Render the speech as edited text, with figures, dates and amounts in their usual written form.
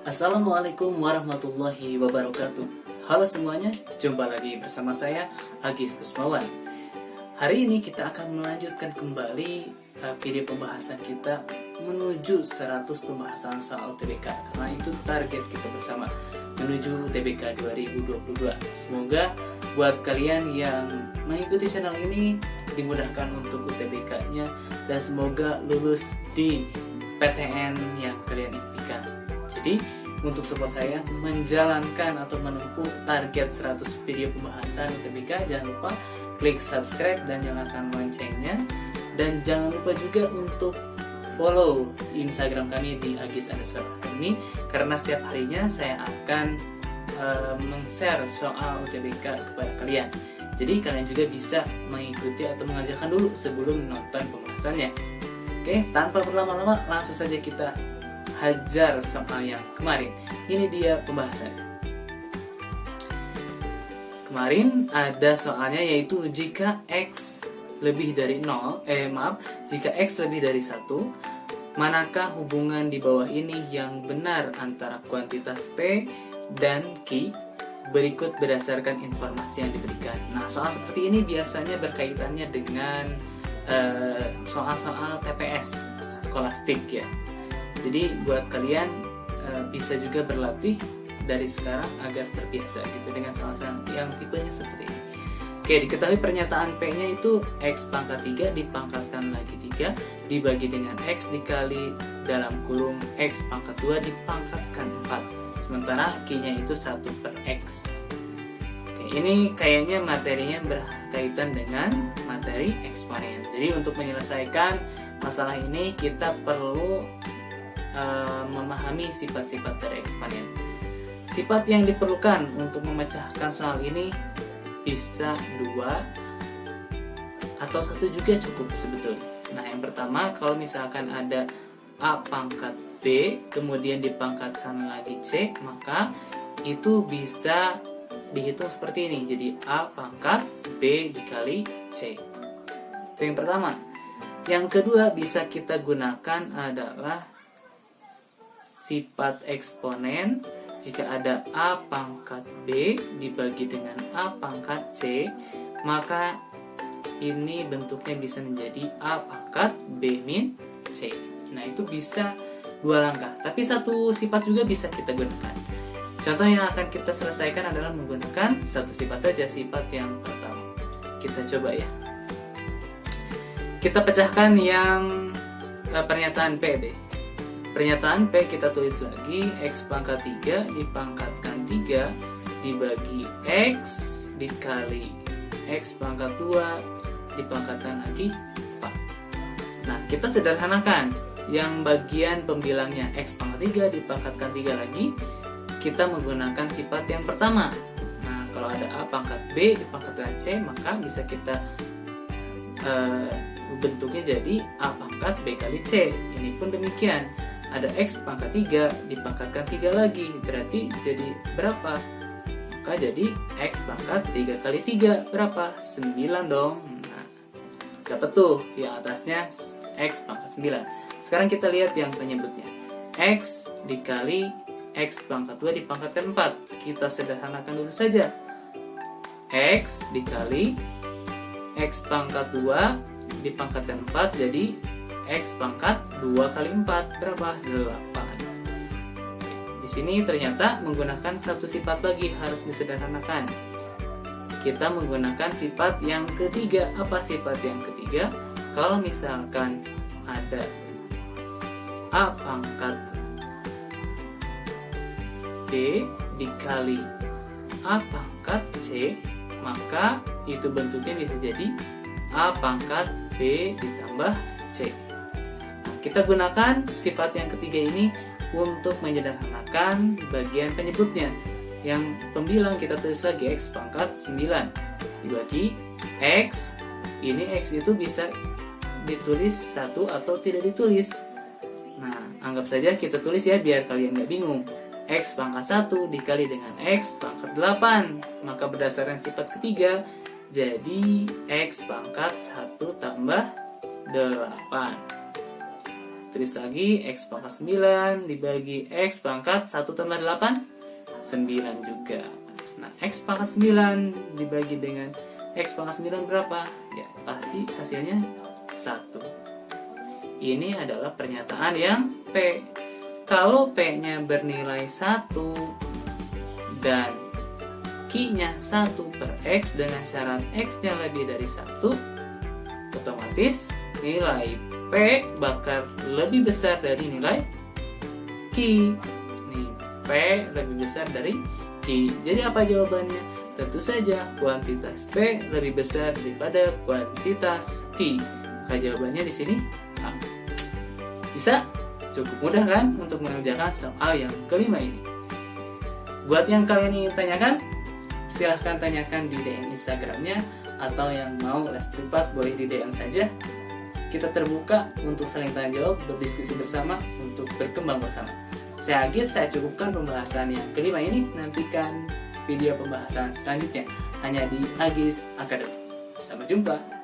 Assalamualaikum warahmatullahi wabarakatuh. Halo semuanya, jumpa lagi bersama saya Agis Kusmawan. Hari ini kita akan melanjutkan kembali video pembahasan kita menuju 100 pembahasan soal TBK, karena itu target kita bersama menuju TBK 2022. Semoga buat kalian yang mengikuti channel ini dimudahkan untuk UTBK-nya dan semoga lulus di PTN yang kalian impikan. Jadi untuk support saya menjalankan atau menempuh target 100 video pembahasan UTBK, jangan lupa klik subscribe dan nyalakan loncengnya. Dan jangan lupa juga untuk follow Instagram kami di agis_academy, karena setiap harinya saya akan men-share soal UTBK kepada kalian. Jadi kalian juga bisa mengikuti atau mengajarkan dulu sebelum nonton pembahasannya. Oke, tanpa berlama-lama langsung saja kita hajar soal yang kemarin. Ini dia pembahasannya. Kemarin ada soalnya yaitu jika X lebih dari 0, jika X lebih dari 1, manakah hubungan di bawah ini yang benar antara kuantitas P dan Q berikut berdasarkan informasi yang diberikan. Nah, soal seperti ini biasanya berkaitannya dengan soal-soal TPS skolastik ya. Jadi buat kalian bisa juga berlatih dari sekarang agar terbiasa gitu dengan soal-soal yang tipenya seperti ini. Oke, diketahui pernyataan P-nya itu X pangkat 3 dipangkatkan lagi 3 dibagi dengan X dikali dalam kurung X pangkat 2 dipangkatkan 4. Sementara Q-nya itu 1 per X. Oke, ini kayaknya materinya berkaitan dengan materi eksponen. Jadi untuk menyelesaikan masalah ini kita perlu memahami sifat-sifat dari eksponen. Sifat yang diperlukan untuk memecahkan soal ini bisa 2 atau 1 juga cukup sebetulnya. Nah, yang pertama, kalau misalkan ada A pangkat B kemudian dipangkatkan lagi C, maka itu bisa dihitung seperti ini. Jadi A pangkat B dikali C. Itu yang pertama. Yang kedua bisa kita gunakan adalah sifat eksponen. Jika ada A pangkat B dibagi dengan A pangkat C, maka ini bentuknya bisa menjadi A pangkat B min C. Nah, itu bisa 2 langkah, tapi satu sifat juga bisa kita gunakan. Contoh yang akan kita selesaikan adalah menggunakan satu sifat saja, sifat yang pertama. Kita coba ya. Kita pecahkan yang pernyataan P deh. Pernyataan P kita tulis lagi, X pangkat 3 dipangkatkan 3 dibagi X dikali X pangkat 2 dipangkatkan lagi 4. Nah, kita sederhanakan. Yang bagian pembilangnya X pangkat 3 dipangkatkan 3 lagi, kita menggunakan sifat yang pertama. Nah, kalau ada A pangkat B dipangkatkan C, maka bisa kita bentuknya jadi A pangkat B kali C. Ini pun demikian. Ada X pangkat 3 dipangkatkan 3 lagi, berarti jadi berapa? Maka jadi X pangkat 3 kali 3 berapa? 9 dong. Nah, dapat tuh yang atasnya X pangkat 9. Sekarang kita lihat yang penyebutnya. X dikali X pangkat 2 dipangkatkan 4. Kita sederhanakan dulu saja. X dikali X pangkat 2 dipangkatkan 4 jadi X pangkat 2 kali 4 berapa? 8. Di sini ternyata menggunakan satu sifat lagi, harus disederhanakan. Kita menggunakan sifat yang ketiga. Apa sifat yang ketiga? Kalau misalkan ada A pangkat B dikali A pangkat C, maka itu bentuknya bisa jadi A pangkat B ditambah C. Kita gunakan sifat yang ketiga ini untuk menyederhanakan bagian penyebutnya. Yang pembilang kita tulis lagi X pangkat 9 dibagi X. Ini X itu bisa ditulis 1 atau tidak ditulis. Nah, anggap saja kita tulis ya biar kalian gak bingung. X pangkat 1 dikali dengan X pangkat 8. Maka berdasarkan sifat ketiga jadi X pangkat 1 tambah 8. tulis lagi X pangkat 9 dibagi X pangkat 1 tambah 8, 9 juga. Nah, X pangkat 9 dibagi dengan X pangkat 9 berapa? Ya, pasti hasilnya 1. Ini adalah pernyataan yang P. Kalau P-nya bernilai 1 dan Q-nya 1 per X dengan syarat X-nya lebih dari 1, otomatis nilai P bakal lebih besar dari nilai Q. Nih, P lebih besar dari Q. Jadi apa jawabannya? Tentu saja kuantitas P lebih besar daripada kuantitas Q. Maka jawabannya di sini A. Bisa? Cukup mudah kan untuk mengerjakan soal yang kelima ini. Buat yang kalian ingin tanyakan, silahkan tanyakan di DM Instagramnya, atau yang mau les privat boleh di DM saja. Kita terbuka untuk saling tanya jawab, berdiskusi bersama, untuk berkembang bersama. Saya Agis, saya cukupkan pembahasan yang kelima ini. Nantikan video pembahasan selanjutnya hanya di Agis Academy. Sampai jumpa.